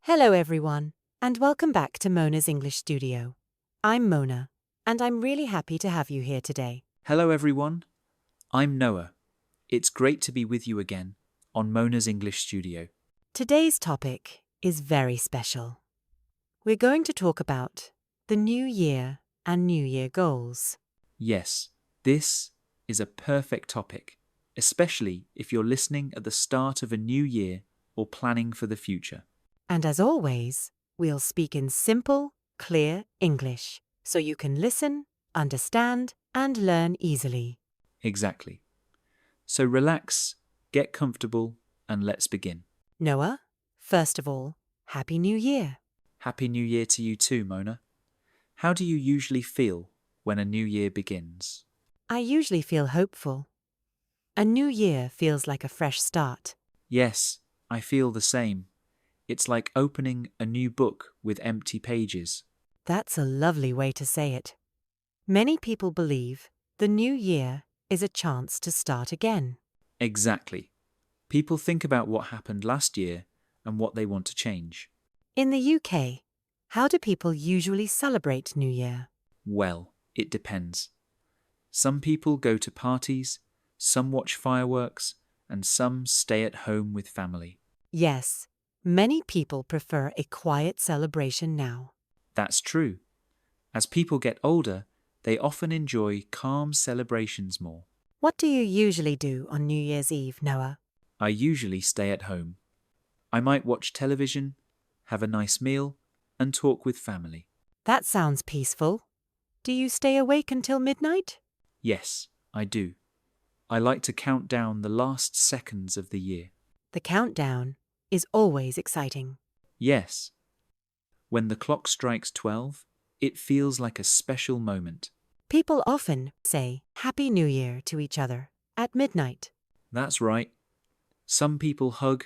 Hello, everyone, and welcome back to Mona's English Studio. I'm Mona, and I'm really happy to have you here today. Hello everyone, I'm Noah. It's great to be with you again on Mona's English Studio. Today's topic is very special. We're going to talk about the new year and New Year goals. Yes, this is a perfect topic, especially if you're listening at the start of a new year or planning for the future. And as always, we'll speak in simple, clear English so you can listen, understand, and learn easily. Exactly. So relax, get comfortable, and let's begin. Noah, first of all, Happy New Year. Happy New Year to you too, Mona. How do you usually feel when a new year begins? I usually feel hopeful. A new year feels like a fresh start. Yes, I feel the same. It's like opening a new book with empty pages. That's a lovely way to say it. Many people believe the new year is a chance to start again. Exactly. People think about what happened last year and what they want to change. In the UK, how do people usually celebrate New Year? Well, it depends. Some people go to parties, some watch fireworks, and some stay at home with family. Yes, many people prefer a quiet celebration now. That's true. As people get older, they often enjoy calm celebrations more. What do you usually do on New Year's Eve, Noah? I usually stay at home. I might watch television, have a nice meal, and talk with family. That sounds peaceful. Do you stay awake until midnight? Yes, I do. I like to count down the last seconds of the year. The countdown is always exciting. Yes. When the clock strikes 12, it feels like a special moment. People often say Happy New Year to each other at midnight. That's right. Some people hug,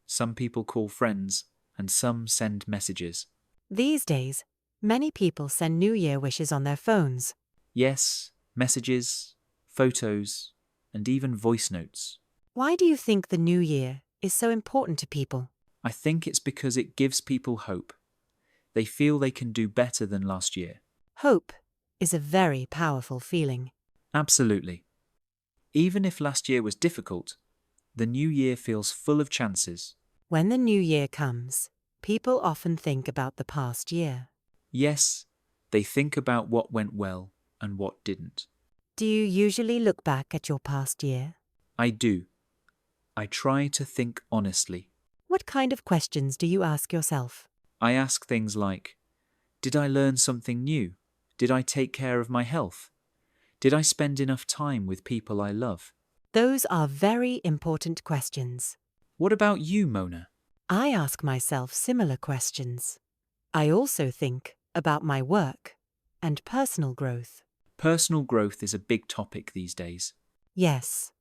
some people call friends, and some send messages. These days, many people send New Year wishes on their phones. Yes, messages, photos, and even voice notes. Why do you think the New Year is so important to people? I think it's because it gives people hope. They feel they can do better than last year. Hope is a very powerful feeling. Absolutely. Even if last year was difficult, the new year feels full of chances. When the New Year comes, people often think about the past year. Yes, they think about what went well and what didn't. Do you usually look back at your past year? I do. I try to think honestly. What kind of questions do you ask yourself? I ask things like, did I learn something new? Did I take care of my health? Did I spend enough time with people I love? Those are very important questions. What about you, Mona? I ask myself similar questions. I also think about my work and personal growth. Personal growth is a big topic these days. Yes,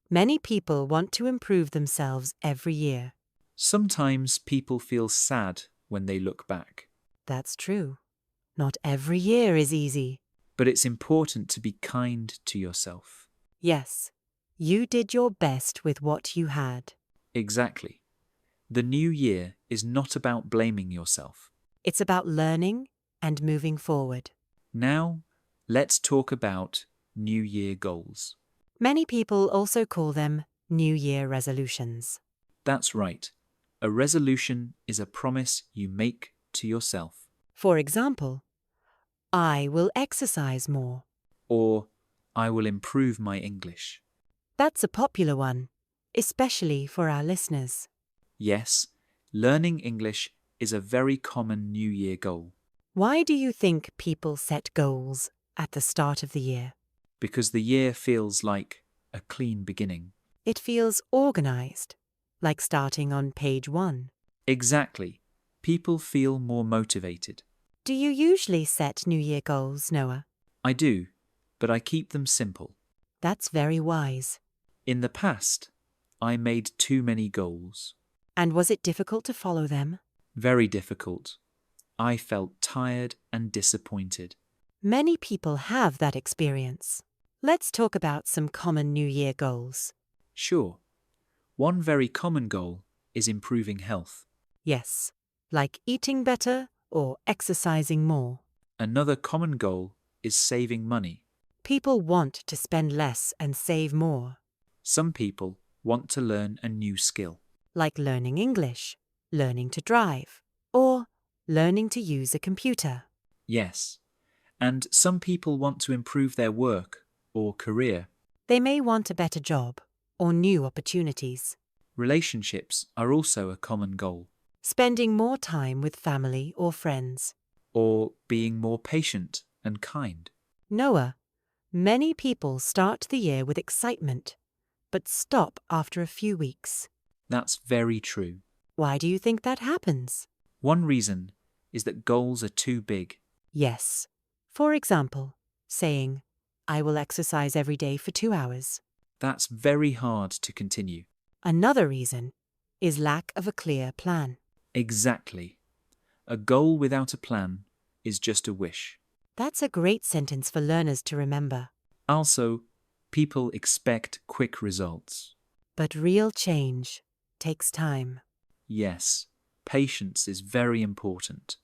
many people want to improve themselves every year. Sometimes people feel sad when they look back. That's true. Not every year is easy. But it's important to be kind to yourself. Yes, you did your best with what you had. Exactly. The new year is not about blaming yourself. It's about learning and moving forward. Now, let's talk about New Year goals. Many people also call them New Year resolutions. That's right. A resolution is a promise you make to yourself. For example, I will exercise more. Or, I will improve my English. That's a popular one, especially for our listeners. Yes, learning English is a very common New Year goal. Why do you think people set goals at the start of the year? Because the year feels like a clean beginning. It feels organized, like starting on page 1. Exactly. People feel more motivated. Do you usually set New Year goals, Noah? I do, but I keep them simple. That's very wise. In the past, I made too many goals. And was it difficult to follow them? Very difficult. I felt tired and disappointed. Many people have that experience. Let's talk about some common New Year goals. Sure, One very common goal is improving health. Yes, like eating better or exercising more. Another common goal is saving money. People want to spend less and save more, Some people want to learn a new skill. like learning English, learning to drive, or learning to use a computer. Yes. And some people want to improve their work or career. They may want a better job or new opportunities. Relationships are also a common goal. Spending more time with family or friends. Or being more patient and kind. Noah, many people start the year with excitement, but stop after a few weeks. That's very true. Why do you think that happens? One reason is that goals are too big. Yes. For example, saying, I will exercise every day for 2 hours. That's very hard to continue. Another reason is lack of a clear plan. Exactly. A goal without a plan is just a wish. That's a great sentence for learners to remember. Also, people expect quick results. But real change takes time. Yes, patience is very important.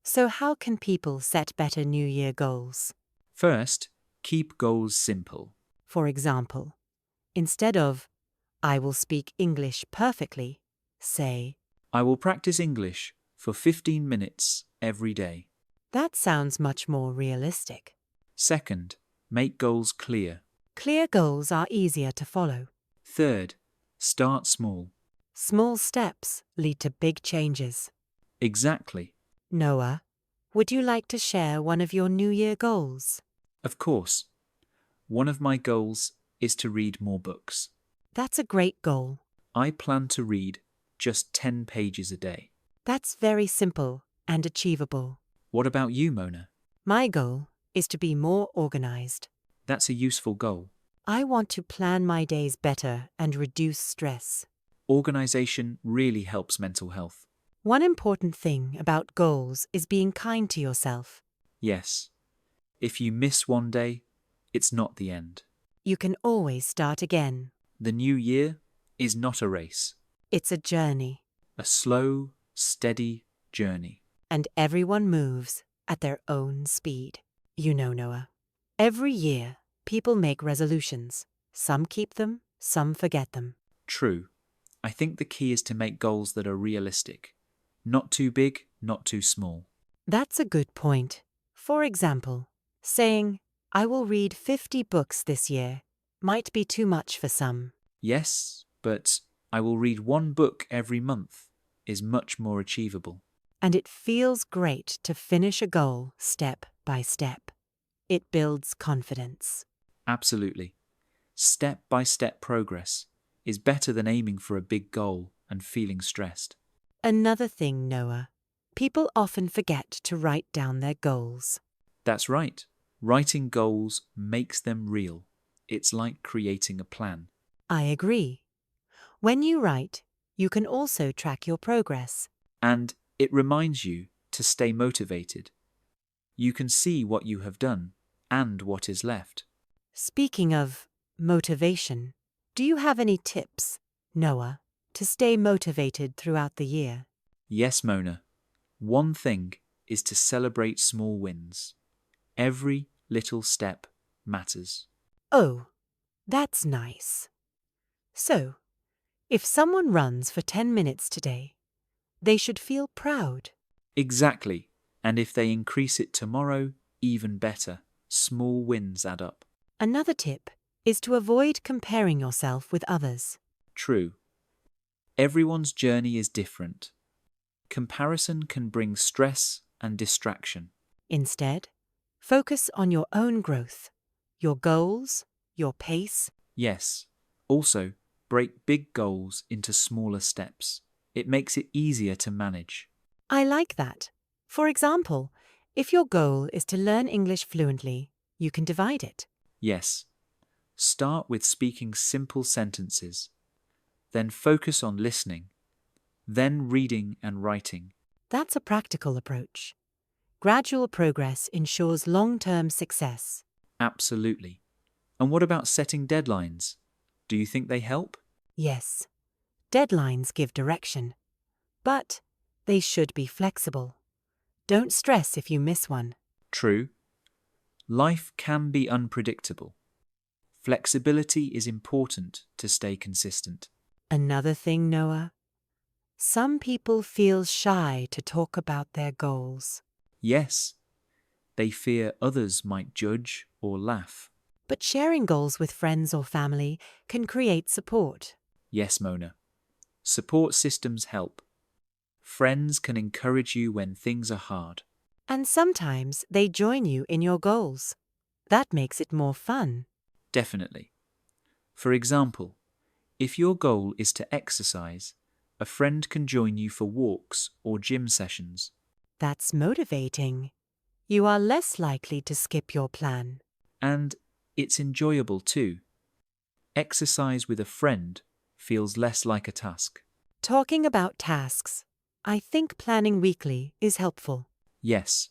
So how can people set better New Year goals? First, keep goals simple. For example, instead of, I will speak English perfectly, say, I will practice English for 15 minutes every day. that sounds much more realistic. Second, make goals clear. Clear goals are easier to follow. Third, start small. Small steps lead to big changes. Exactly. Noah, would you like to share one of your New Year goals? Of course. One of my goals is to read more books. That's a great goal. I plan to read just 10 pages a day. That's very simple and achievable. What about you, Mona? My goal is to be more organized. That's a useful goal. I want to plan my days better and reduce stress. Organization really helps mental health. One important thing about goals is being kind to yourself. Yes. If you miss one day, it's not the end. You can always start again. The new year is not a race. It's a journey, A slow, steady journey. and everyone moves at their own speed. You know, Noah, every year people make resolutions. Some keep them, some forget them. True. I think the key is to make goals that are realistic. Not too big, not too small. That's a good point. For example, saying, I will read 50 books this year might be too much for some. Yes, but I will read one book every month is much more achievable. And it feels great to finish a goal step by step. It builds confidence. Absolutely. Step-by-step progress is better than aiming for a big goal and feeling stressed. Another thing, Noah, people often forget to write down their goals. That's right. Writing goals makes them real. It's like creating a plan. I agree. When you write, you can also track your progress. And it reminds you to stay motivated. You can see what you have done and what is left. Speaking of motivation, do you have any tips, Noah, to stay motivated throughout the year? Yes, Mona. One thing is to celebrate small wins. Every little step matters. Oh, that's nice. So, if someone runs for 10 minutes today, they should feel proud. Exactly. And if they increase it tomorrow, even better. Small wins add up. Another tip is to avoid comparing yourself with others. True. Everyone's journey is different. Comparison can bring stress and distraction. Instead, focus on your own growth, your goals, your pace. Yes. Also, break big goals into smaller steps. It makes it easier to manage. I like that. For example, if your goal is to learn English fluently, you can divide it. Yes. Start with speaking simple sentences. Then focus on listening. Then reading and writing. That's a practical approach. Gradual progress ensures long-term success. Absolutely. And what about setting deadlines? Do you think they help? Yes. Deadlines give direction, but they should be flexible. Don't stress if you miss one. True. Life can be unpredictable. Flexibility is important to stay consistent. Another thing, Noah, some people feel shy to talk about their goals. Yes, they fear others might judge or laugh. But sharing goals with friends or family can create support. Yes, Mona. Support systems help. Friends can encourage you when things are hard. And sometimes they join you in your goals. That makes it more fun. Definitely. For example, if your goal is to exercise, a friend can join you for walks or gym sessions. That's motivating. You are less likely to skip your plan. And it's enjoyable too. Exercise with a friend feels less like a task. Talking about tasks, I think planning weekly is helpful. Yes,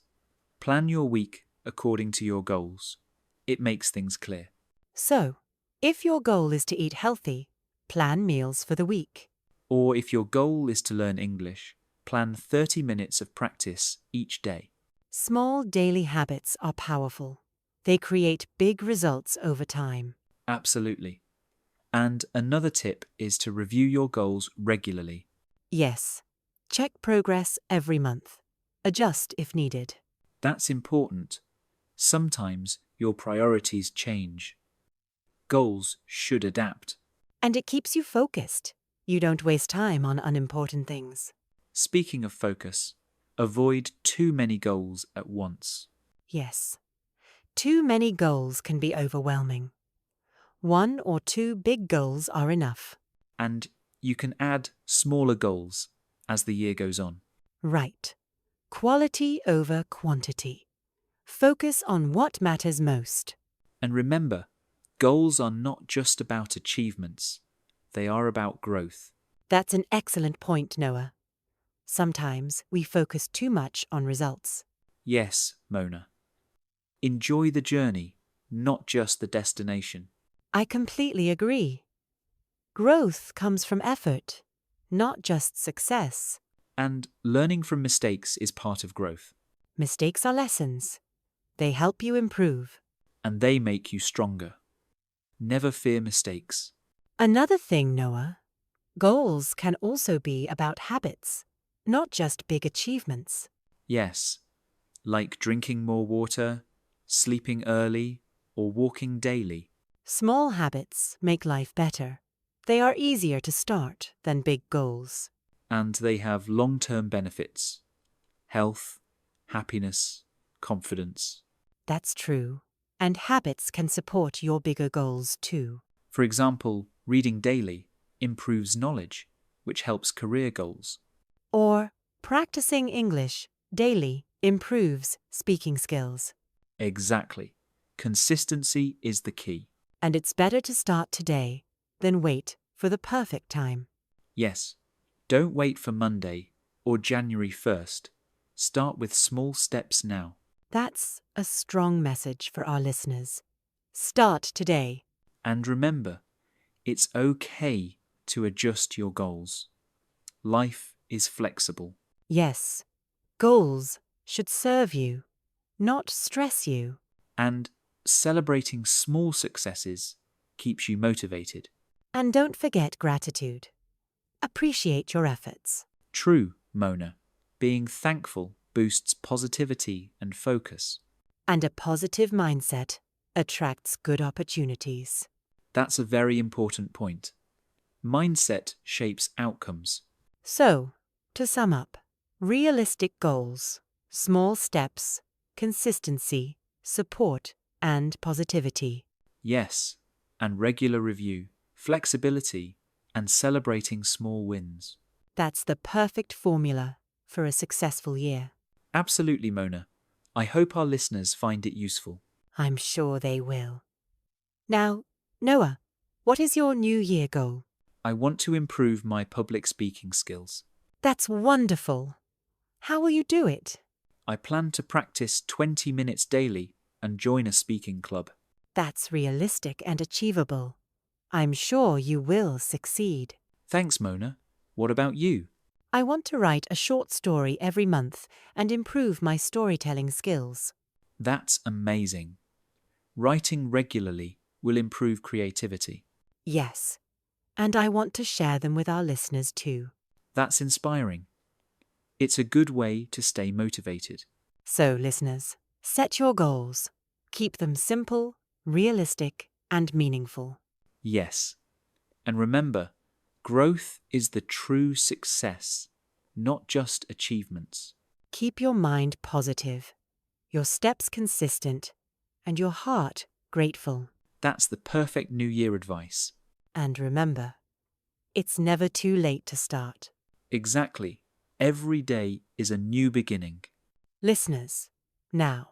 plan your week according to your goals. It makes things clear. So, if your goal is to eat healthy, plan meals for the week. Or if your goal is to learn English, plan 30 minutes of practice each day. Small daily habits are powerful. They create big results over time. Absolutely. And another tip is to review your goals regularly. Yes, check progress every month. Adjust if needed. That's important. Sometimes your priorities change. Goals should adapt. And it keeps you focused. You don't waste time on unimportant things. Speaking of focus, avoid too many goals at once. Yes. Too many goals can be overwhelming. 1 or 2 big goals are enough. And you can add smaller goals as the year goes on. Right. Quality over quantity. Focus on what matters most. And remember, goals are not just about achievements, they are about growth. That's an excellent point, Noah. Sometimes we focus too much on results. Yes, Mona. Enjoy the journey, not just the destination. I completely agree. Growth comes from effort, not just success. And learning from mistakes is part of growth, Mistakes are lessons. They help you improve. and they make you stronger. Never fear mistakes. Another thing, Noah, goals can also be about habits, not just big achievements. Yes, like drinking more water, sleeping early, or walking daily. Small habits make life better. They are easier to start than big goals. And they have long-term benefits: health, happiness, confidence. That's true. And habits can support your bigger goals too. For example, reading daily improves knowledge, which helps career goals. Or practicing English daily improves speaking skills. Exactly. Consistency is the key. And it's better to start today than wait for the perfect time. Yes, don't wait for Monday or January 1st. Start with small steps now. That's a strong message for our listeners. Start today. And remember, it's okay to adjust your goals. Life is flexible. Yes, goals should serve you, not stress you. And celebrating small successes keeps you motivated. And don't forget gratitude. Appreciate your efforts. True, Mona. Being thankful boosts positivity and focus. And a positive mindset attracts good opportunities. That's a very important point. Mindset shapes outcomes. So, to sum up, realistic goals, small steps, consistency, support, and positivity. Yes, and regular review, flexibility, and celebrating small wins. That's the perfect formula for a successful year. Absolutely, Mona. I hope our listeners find it useful. I'm sure they will. Now, Noah, what is your New Year goal? I want to improve my public speaking skills. That's wonderful. How will you do it? I plan to practice 20 minutes daily and join a speaking club. That's realistic and achievable. I'm sure you will succeed. Thanks, Mona. What about you? I want to write a short story every month and improve my storytelling skills. That's amazing. Writing regularly will improve creativity. Yes, and I want to share them with our listeners too. That's inspiring. It's a good way to stay motivated. So, listeners, set your goals. Keep them simple, realistic, and meaningful. Yes. And remember, growth is the true success, not just achievements. Keep your mind positive, your steps consistent, and your heart grateful. That's the perfect New Year advice. And remember, it's never too late to start. Exactly. Every day is a new beginning. Listeners, now,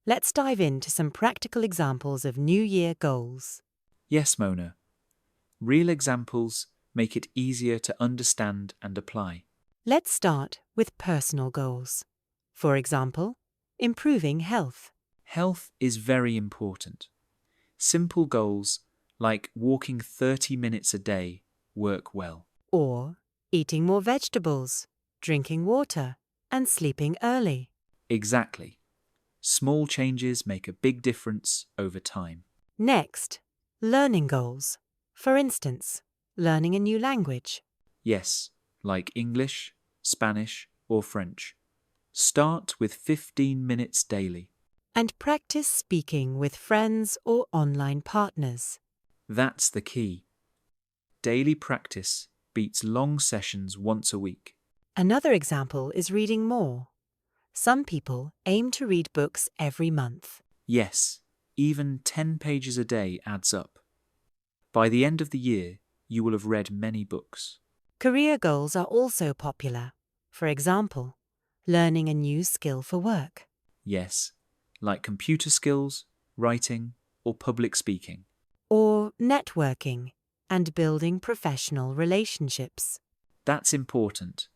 let's dive into some practical examples of New Year goals. Yes, Mona. Real examples make it easier to understand and apply. Let's start with personal goals. For example, improving health. Health is very important. Simple goals like walking 30 minutes a day work well. Or eating more vegetables, drinking water, and sleeping early. Exactly. Small changes make a big difference over time. Next, learning goals. For instance, learning a new language. Yes, like English, Spanish, or French. Start with 15 minutes daily. And practice speaking with friends or online partners. That's the key. Daily practice beats long sessions once a week. Another example is reading more. Some people aim to read books every month. Yes, even 10 pages a day adds up. By the end of the year, you will have read many books. Career goals are also popular. For example, learning a new skill for work. Yes, like computer skills, writing, or public speaking. Or networking and building professional relationships. That's important.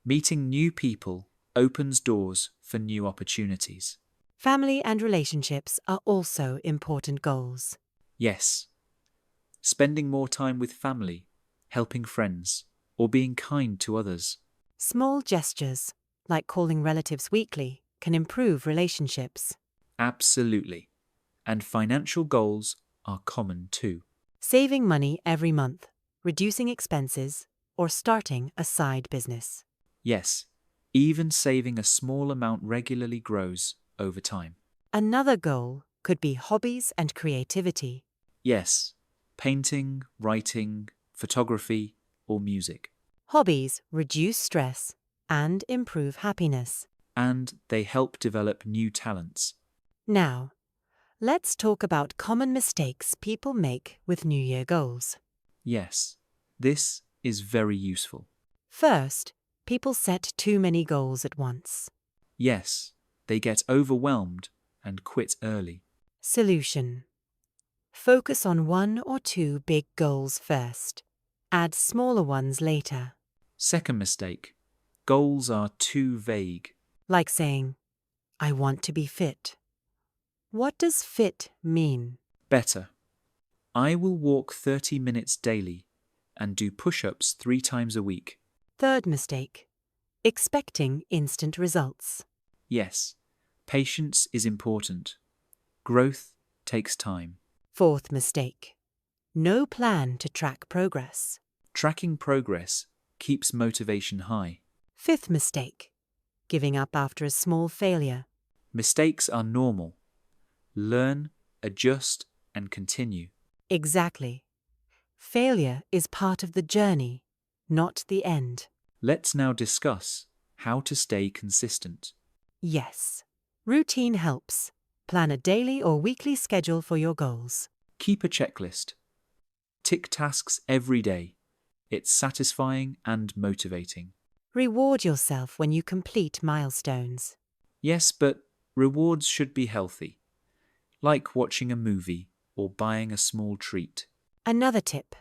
Meeting new people opens doors for new opportunities. Family and relationships are also important goals. Yes, spending more time with family, helping friends, or being kind to others. Small gestures, like calling relatives weekly, can improve relationships. Absolutely. And financial goals are common too. Saving money every month, reducing expenses, or starting a side business. Yes, even saving a small amount regularly grows over time. Another goal could be hobbies and creativity. Yes, painting, writing, photography, or music. Hobbies reduce stress and improve happiness. And they help develop new talents. Now, let's talk about common mistakes people make with New Year goals. Yes, this is very useful. First, people set too many goals at once. Yes, they get overwhelmed and quit early. Solution: focus on one or two big goals first. Add smaller ones later. Second mistake, goals are too vague. Like saying, I want to be fit. What does fit mean? Better, I will walk 30 minutes daily and do push-ups 3 times a week. Third mistake: expecting instant results. Yes, patience is important. Growth takes time. Fourth mistake: no plan to track progress. Tracking progress keeps motivation high. Fifth mistake: giving up after a small failure. Mistakes are normal. Learn, adjust, and continue. Exactly. Failure is part of the journey, not the end. Let's now discuss how to stay consistent. Yes. Routine helps. Plan a daily or weekly schedule for your goals. Keep a checklist. Tick tasks every day. It's satisfying and motivating. Reward yourself when you complete milestones. Yes, but rewards should be healthy, like watching a movie or buying a small treat. Another tip: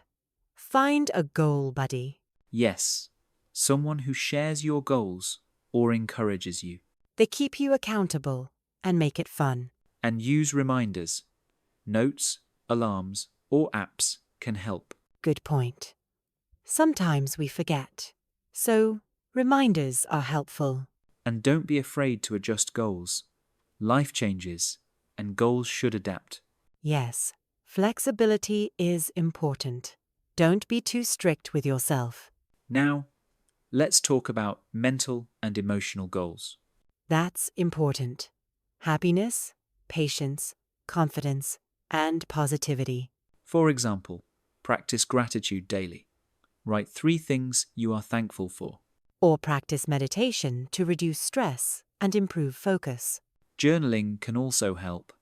find a goal buddy. Yes, someone who shares your goals or encourages you. They keep you accountable and make it fun. And use reminders. Notes, alarms, or apps can help. Good point. Sometimes we forget, so reminders are helpful. And don't be afraid to adjust goals. Life changes, and goals should adapt. Yes, flexibility is important. Don't be too strict with yourself. Now, let's talk about mental and emotional goals. That's important. Happiness, patience, confidence, and positivity. For example, practice gratitude daily. Write 3 things you are thankful for. Or practice meditation to reduce stress and improve focus. Journaling can also help.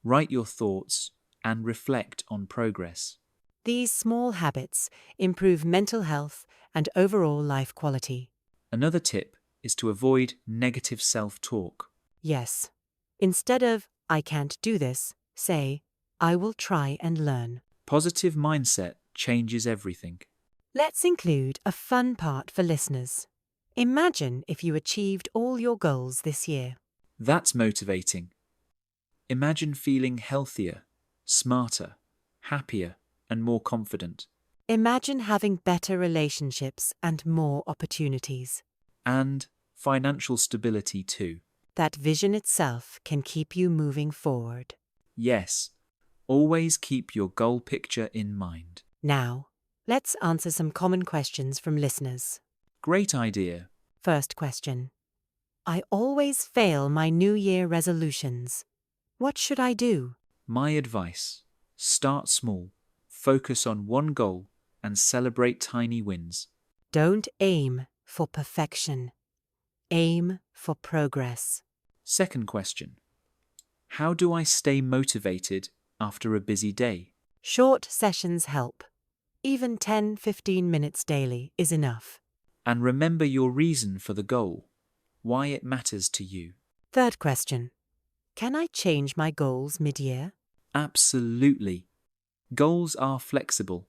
Write your thoughts and reflect on progress. These small habits improve mental health and overall life quality. Another tip is to avoid negative self-talk. Yes. Instead of, I can't do this, say, I will try and learn. Positive mindset changes everything. Let's include a fun part for listeners. Imagine if you achieved all your goals this year. That's motivating. Imagine feeling healthier, smarter, happier, and more confident. Imagine having better relationships and more opportunities. And financial stability too. That vision itself can keep you moving forward. Yes, always keep your goal picture in mind. Now, let's answer some common questions from listeners. Great idea. First question. I always fail my New Year resolutions. What should I do? My advice: start small, focus on one goal, and celebrate tiny wins. Don't aim for perfection. Aim for progress. Second question: how do I stay motivated after a busy day? Short sessions help. Even 10-15 minutes daily is enough. And remember your reason for the goal, why it matters to you. Third question. Can I change my goals mid-year? Absolutely. Goals are flexible.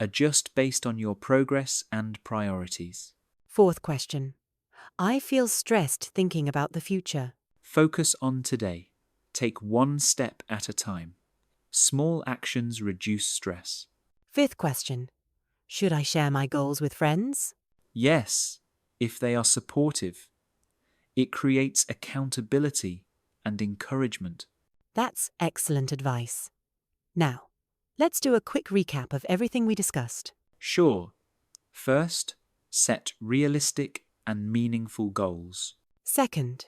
Adjust based on your progress and priorities. Fourth question. I feel stressed thinking about the future. Focus on today. Take one step at a time. Small actions reduce stress. Fifth question. Should I share my goals with friends? Yes, if they are supportive. It creates accountability and encouragement. That's excellent advice. Now, let's do a quick recap of everything we discussed. Sure. First, set realistic and meaningful goals. Second,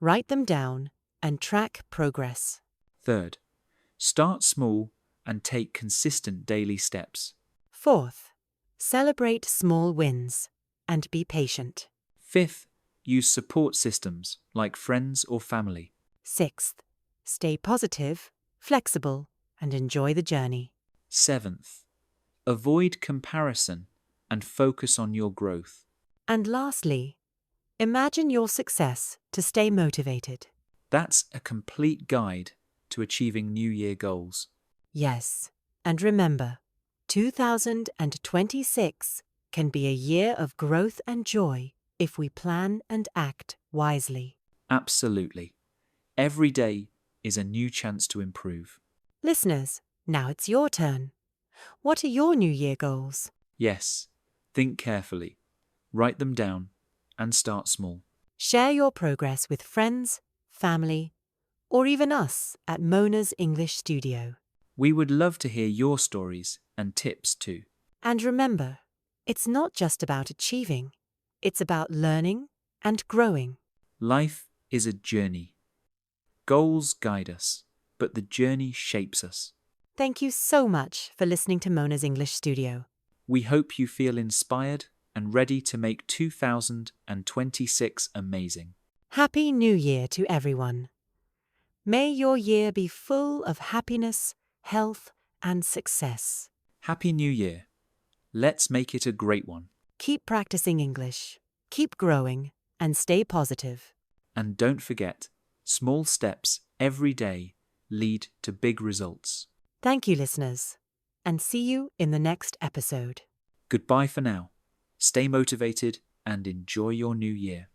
write them down and track progress. Third, start small and take consistent daily steps. Fourth, celebrate small wins and be patient. Fifth, use support systems like friends or family. Sixth, stay positive, flexible, and enjoy the journey. Seventh, avoid comparison and focus on your growth. And lastly, imagine your success to stay motivated. That's a complete guide to achieving New Year goals. Yes, and remember, 2026 can be a year of growth and joy if we plan and act wisely. Absolutely. Every day is a new chance to improve. Listeners, now it's your turn. What are your New Year goals? Yes, think carefully, write them down, and start small. Share your progress with friends, family, or even us at Mona's English Studio. We would love to hear your stories and tips too. And remember, it's not just about achieving, it's about learning and growing. Life is a journey. Goals guide us, but the journey shapes us. Thank you so much for listening to Mona's English Studio. We hope you feel inspired and ready to make 2026 amazing. Happy New Year to everyone. May your year be full of happiness, health, and success. Happy New Year. Let's make it a great one. Keep practicing English, keep growing, and stay positive. And don't forget, small steps every day lead to big results. Thank you, listeners, and see you in the next episode. Goodbye for now. Stay motivated and enjoy your new year.